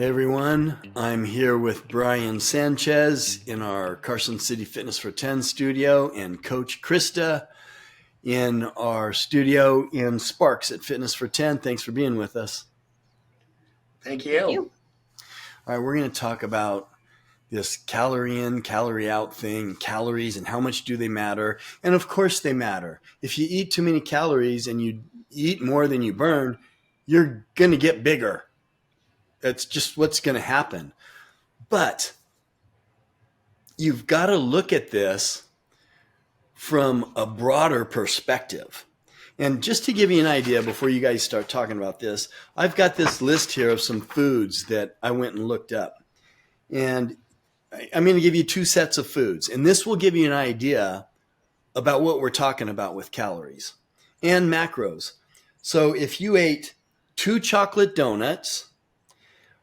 Hey everyone, I'm here with Brian Sanchez in our Carson City Fitness for 10 studio and Coach Krista in our studio in Sparks at Fitness for 10. Thanks for being with us. Thank Thank you. you. All right, we're going to talk about this calorie in, calorie out thing, calories and how much do they matter? And of course they matter. If you eat too many calories and you eat more than you burn, you're going to get bigger. That's just what's going to happen. But you've got to look at this from a broader perspective. And just to give you an idea before you guys start talking about this, I've got this list here of some foods that I went and looked up. And I'm going to give you two sets of foods. And this will give you an idea about what we're talking about with calories and macros. So if you ate 2 chocolate donuts,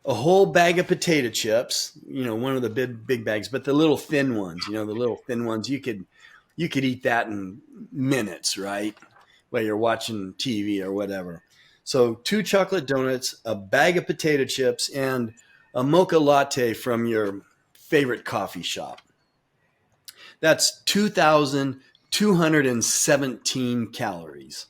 a whole bag of potato chips, one of the big bags, but the little thin ones, the little thin ones, you could eat that in minutes, right? While you're watching TV or whatever. So 2 chocolate donuts, a bag of potato chips, and a mocha latte from your favorite coffee shop. That's 2,217 calories.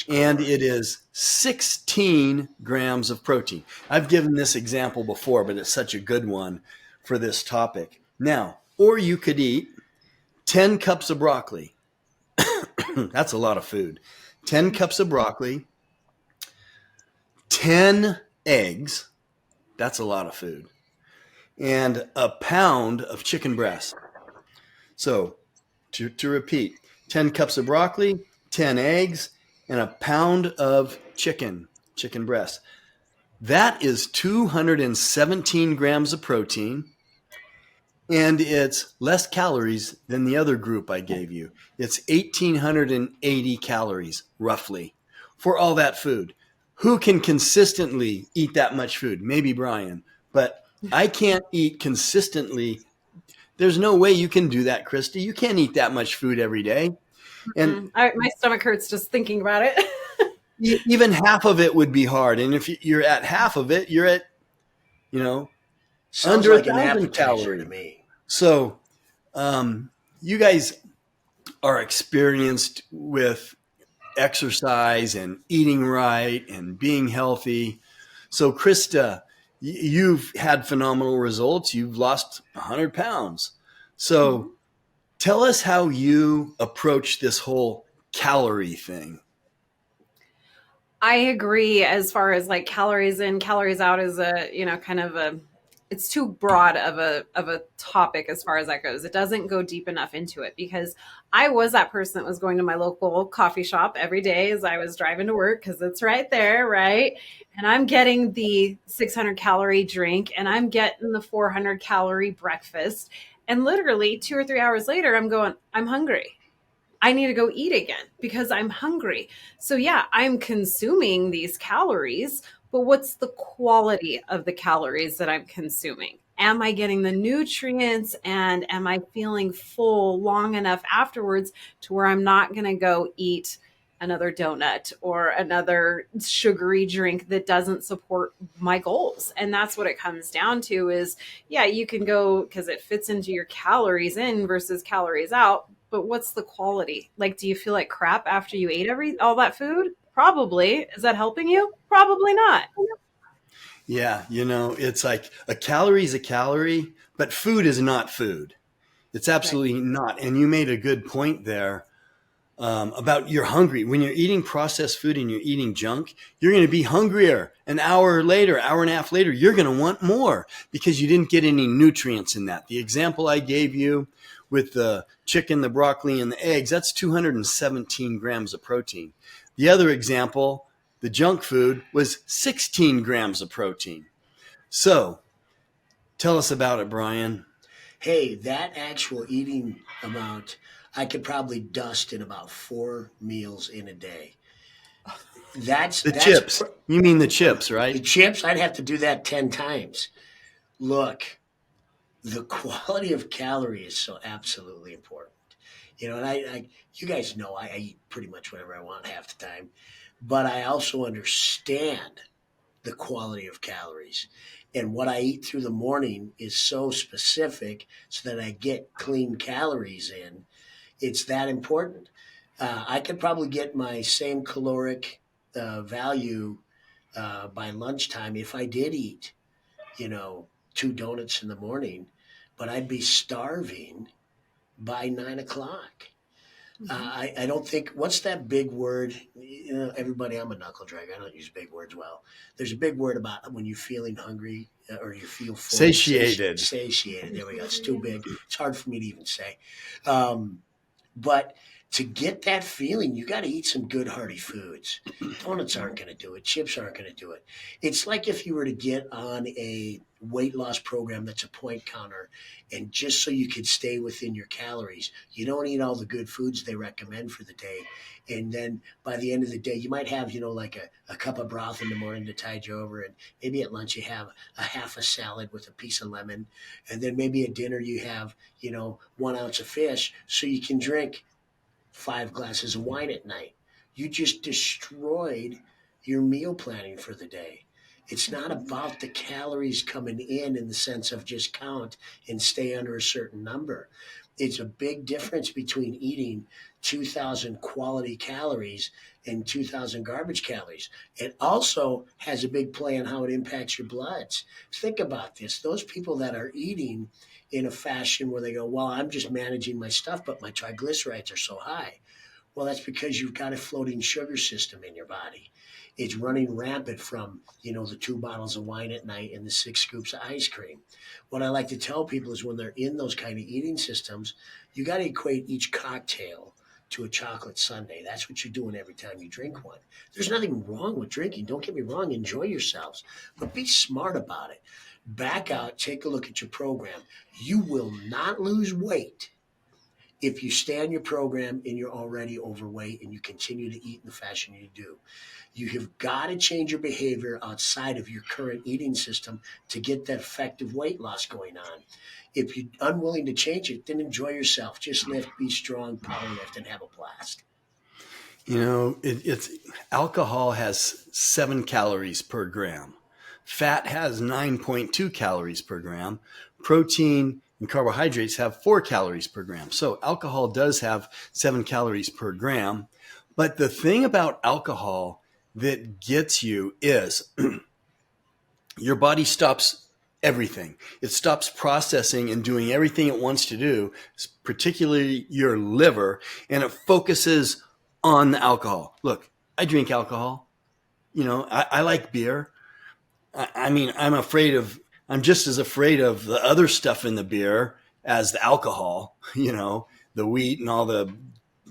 And it is 16 grams of protein. I've given this example before, but it's such a good one for this topic. Now, or you could eat 10 cups of broccoli. That's a lot of food. 10 cups of broccoli, 10 eggs. That's a lot of food. And a pound of chicken breast. So to repeat, 10 cups of broccoli, 10 eggs, and a pound of chicken breast. That is 217 grams of protein, and it's less calories than the other group I gave you. It's 1,880 calories, roughly, for all that food. Who can consistently eat that much food? Maybe Brian, but I can't eat consistently. There's no way you can do that, Christy. You can't eat that much food every day. And my stomach hurts just thinking about it. even half of it would be hard. And if you're at half of it, you're at, Sounds under like an 1,000 appetizer calories. to me. So you guys are experienced with exercise and eating right and being healthy. So Krista, you've had phenomenal results. You've lost 100 pounds. So tell us how you approach this whole calorie thing. I agree as far as like calories in, calories out is it's too broad of a topic as far as that goes. It doesn't go deep enough into it because I was that person that was going to my local coffee shop every day as I was driving to work because it's right there, right? And I'm getting the 600 calorie drink and I'm getting the 400 calorie breakfast. And literally 2 or 3 hours later, I'm hungry. I need to go eat again because I'm hungry. So yeah, I'm consuming these calories, but what's the quality of the calories that I'm consuming? Am I getting the nutrients and am I feeling full long enough afterwards to where I'm not going to go eat another donut or another sugary drink that doesn't support my goals? And that's what it comes down to is, yeah, you can go because it fits into your calories in versus calories out. But what's the quality? Like, do you feel like crap after you ate all that food? Probably. Is that helping you? Probably not. Yeah, it's like a calorie is a calorie, but food is not food. It's absolutely not. And you made a good point there about you're hungry. When you're eating processed food and you're eating junk, you're going to be hungrier an hour later, hour and a half later. You're going to want more because you didn't get any nutrients in that. The example I gave you with the chicken, the broccoli, and the eggs, that's 217 grams of protein. The other example, the junk food, was 16 grams of protein. So tell us about it, Brian. Hey, that actual eating amount, I could probably dust in about 4 meals in a day. That's Chips. You mean the chips, right? The chips, I'd have to do that 10 times. Look, the quality of calorie is so absolutely important. And you guys know I eat pretty much whatever I want half the time, but I also understand the quality of calories. And what I eat through the morning is so specific so that I get clean calories in. It's that important. I could probably get my same caloric value by lunchtime if I did eat, you know, 2 donuts in the morning, but I'd be starving by 9 o'clock. Mhm. I don't think, what's that big word? You know, everybody, I'm a knuckle dragger. I don't use big words well. There's a big word about when you're feeling hungry or you feel full, Satiated. satiated. There we go. It's too big. It's hard for me to even say. Um, but to get that feeling, you got to eat some good hearty foods. Donuts aren't going to do it. Chips aren't going to do it. It's like if you were to get on a weight loss program that's a point counter, and just so you could stay within your calories, you don't eat all the good foods they recommend for the day. And then by the end of the day, you might have, like a cup of broth in the morning to tide you over. And maybe at lunch, you have a half a salad with a piece of lemon. And then maybe at dinner, you have, 1 ounce of fish so you can drink 5 glasses of wine at night. You just destroyed your meal planning for the day. It's not about the calories coming in the sense of just count and stay under a certain number. It's a big difference between eating 2,000 quality calories and 2,000 garbage calories. It also has a big play on how it impacts your bloods. Think about this. Those people that are eating in a fashion where they go, well, I'm just managing my stuff, but my triglycerides are so high. Well, that's because you've got a floating sugar system in your body. It's running rampant from, the 2 bottles of wine at night and the 6 scoops of ice cream. What I like to tell people is when they're in those kind of eating systems, you got to equate each cocktail to a chocolate sundae. That's what you're doing every time you drink one. There's nothing wrong with drinking. Don't get me wrong. Enjoy yourselves, but be smart about it. Back out, take a look at your program. You will not lose weight if you stay on your program and you're already overweight and you continue to eat in the fashion you do. You have got to change your behavior outside of your current eating system to get that effective weight loss going on. If you're unwilling to change it, then enjoy yourself. Just lift, be strong, power lift, and have a blast. It's alcohol has 7 calories per gram. Fat has 9.2 calories per gram. Protein and carbohydrates have 4 calories per gram. So alcohol does have 7 calories per gram. But the thing about alcohol that gets you is your body stops everything. It stops processing and doing everything it wants to do, particularly your liver, and it focuses on the alcohol. Look, I drink alcohol. I like beer. I mean, I'm just as afraid of the other stuff in the beer as the alcohol, the wheat and all the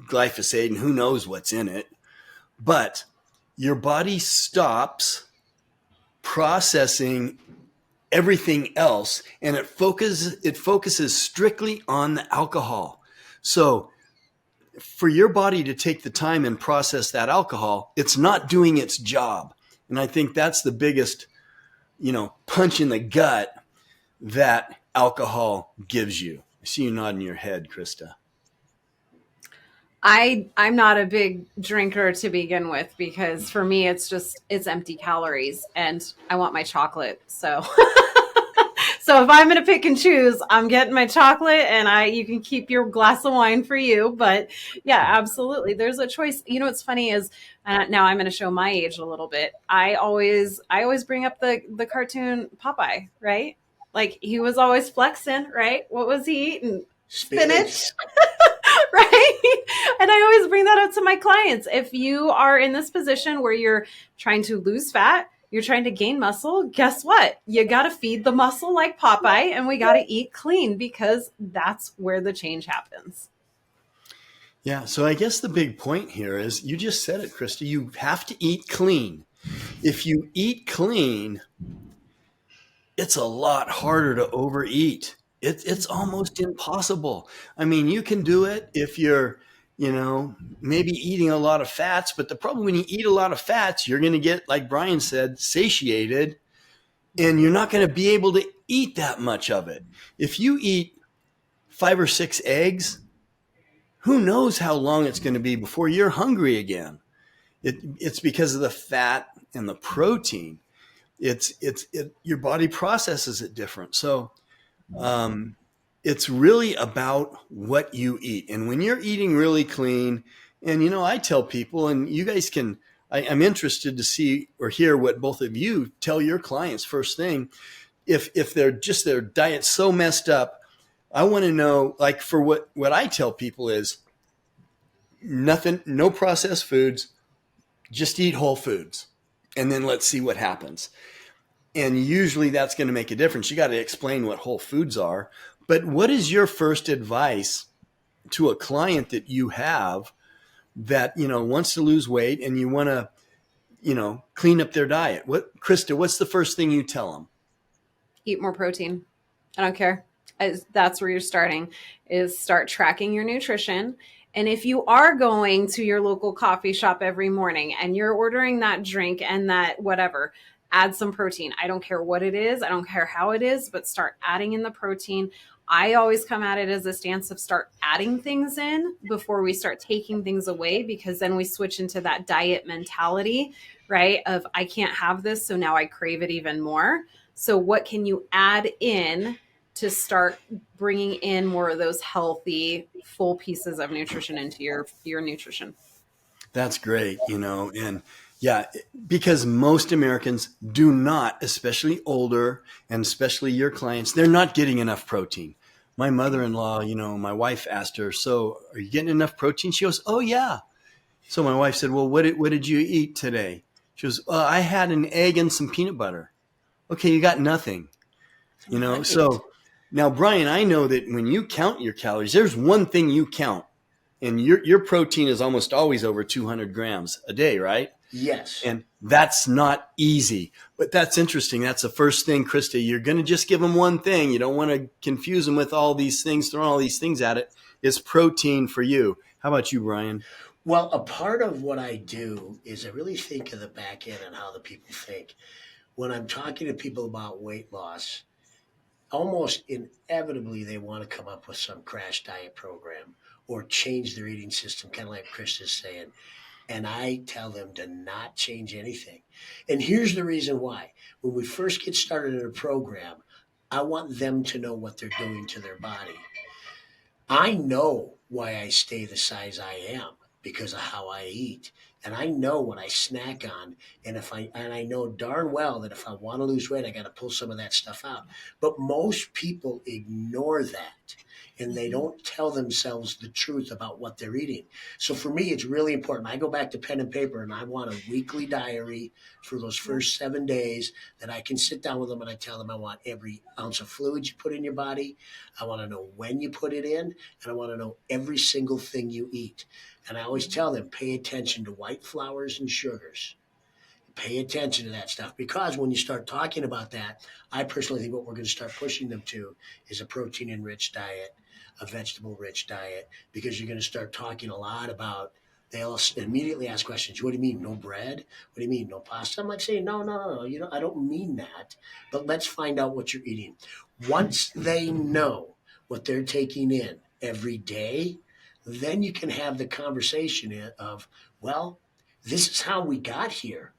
glyphosate and who knows what's in it. But your body stops processing everything else and it focuses strictly on the alcohol. So for your body to take the time and process that alcohol, it's not doing its job. And I think that's the biggest, punch in the gut that alcohol gives you. I see you nodding your head, Krista. I'm not a big drinker to begin with because for me it's empty calories and I want my chocolate. So so if I'm going to pick and choose, I'm getting my chocolate and you can keep your glass of wine for you, but yeah, absolutely. There's a choice. What's funny is now I'm going to show my age a little bit. I always bring up the cartoon Popeye, right? Like he was always flexing, right? What was he eating? Spinach. Spinach. Right? And I always bring that up to my clients. If you are in this position where you're trying to lose fat, you're trying to gain muscle, guess what? You got to feed the muscle like Popeye and we got to eat clean because that's where the change happens. Yeah. So I guess the big point here is you just said it, Krista. You have to eat clean. If you eat clean, it's a lot harder to overeat. It's almost impossible. I mean, you can do it if you're, maybe eating a lot of fats, but the problem when you eat a lot of fats, you're going to get, like Brian said, satiated, and you're not going to be able to eat that much of it. If you eat 5 or 6 eggs, who knows how long it's going to be before you're hungry again. It's because of the fat and the protein. your body processes it different. So um, it's really about what you eat. And when you're eating really clean, and I tell people, and you guys can, I'm interested to see or hear what both of you tell your clients first thing. If they're just their diet's so messed up, I want to know, like, for what I tell people is nothing, no processed foods, just eat whole foods, and then let's see what happens. And usually that's going to make a difference. You got to explain what whole foods are. But what is your first advice to a client that you have that, wants to lose weight and you want to, clean up their diet? Krista, what's the first thing you tell them? Eat more protein. I don't care. That's where you're starting, is start tracking your nutrition. And if you are going to your local coffee shop every morning and you're ordering that drink and that whatever, add some protein. I don't care what it is. I don't care how it is, but start adding in the protein. I always come at it as a stance of start adding things in before we start taking things away, because then we switch into that diet mentality, right? Of I can't have this, so now I crave it even more. So what can you add in to start bringing in more of those healthy, full pieces of nutrition into your nutrition? That's great, and yeah, because most Americans do not, especially older and especially your clients, they're not getting enough protein. My mother-in-law, my wife asked her, "So are you getting enough protein?" She goes, "Oh yeah." So my wife said, "Well, what did you eat today?" She goes, "I had an egg and some peanut butter." Okay, you got nothing, Right. So now, Brian, I know that when you count your calories, there's one thing you count, and your protein is almost always over 200 grams a day, right? Yes. And that's not easy, but that's interesting. That's the first thing, Krista. You're going to just give them one thing. You don't want to confuse them with all these things, throwing all these things at it. It's protein for you. How about you, Brian? Well, a part of what I do is I really think of the back end and how the people think. When I'm talking to people about weight loss, almost inevitably they want to come up with some crash diet program or change their eating system, kind of like Chris is saying. And I tell them to not change anything. And here's the reason why. When we first get started in a program, I want them to know what they're doing to their body. I know why I stay the size I am because of how I eat. And I know what I snack on. And I know darn well that if I want to lose weight, I got to pull some of that stuff out. But most people ignore that and they don't tell themselves the truth about what they're eating. So for me, it's really important. I go back to pen and paper and I want a weekly diary for those first 7 days that I can sit down with them and I tell them I want every ounce of fluid you put in your body. I want to know when you put it in, and I want to know every single thing you eat. And I always tell them, pay attention to white flours and sugars. Pay attention to that stuff because when you start talking about that, I personally think what we're going to start pushing them to is a protein enriched diet, a vegetable rich diet, because you're going to start talking a lot about. They'll immediately ask questions. What do you mean, no bread? What do you mean, no pasta? I'm like saying, no, no, no, no. I don't mean that. But let's find out what you're eating. Once they know what they're taking in every day, then you can have the conversation of, well, this is how we got here.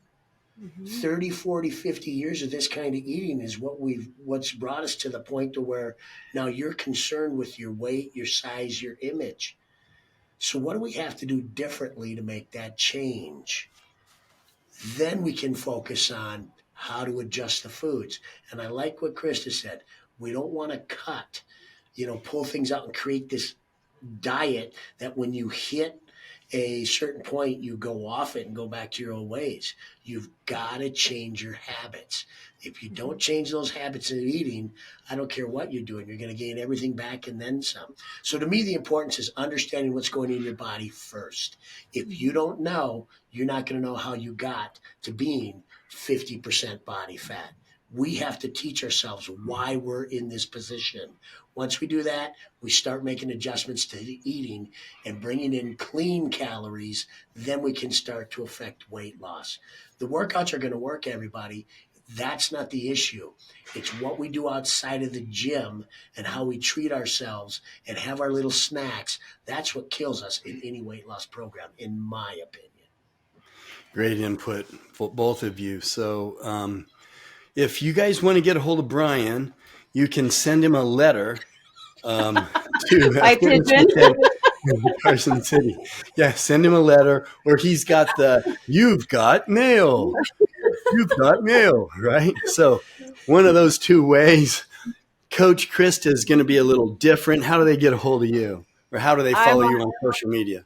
Mm-hmm. 30, 40, 50 years of this kind of eating is what's brought us to the point to where now you're concerned with your weight, your size, your image. So what do we have to do differently to make that change? Then we can focus on how to adjust the foods. And I like what Krista said. We don't want to pull things out and create this diet that when you hit a certain point, you go off it and go back to your old ways. You've got to change your habits. If you don't change those habits of eating, I don't care what you're doing, you're going to gain everything back and then some. So to me, the importance is understanding what's going in your body first. If you don't know, you're not going to know how you got to being 50% body fat. We have to teach ourselves why we're in this position. Once we do that, we start making adjustments to the eating and bringing in clean calories, then we can start to affect weight loss. The workouts are going to work, everybody. That's not the issue. It's what we do outside of the gym and how we treat ourselves and have our little snacks. That's what kills us in any weight loss program, in my opinion. Great input for both of you. So, if you guys want to get a hold of Brian, you can send him a letter to By pigeon. Carson City. Yeah, send him a letter, or he's got you've got mail. You've got mail, right? So one of those two ways. Coach Krista is going to be a little different. How do they get a hold of you? Or how do they follow you on social media?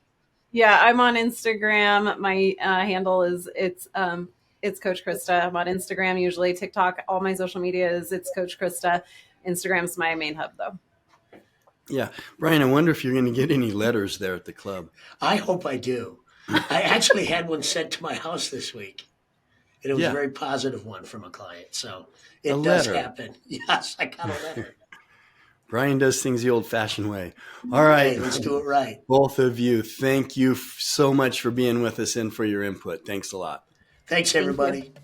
Yeah, I'm on Instagram. My handle is it's Coach Krista. I'm on Instagram usually, TikTok. All my social media is it's Coach Krista. Instagram's my main hub though. Yeah, Brian, I wonder if you're going to get any letters there at the club. I hope I do. I actually had one sent to my house this week, and it was a very positive one from a client. So it does happen. Yes, I got a letter. Brian does things the old-fashioned way. All right. Hey, let's do it right. Both of you, thank you so much for being with us and for your input. Thanks a lot. Thanks, everybody. Thank you.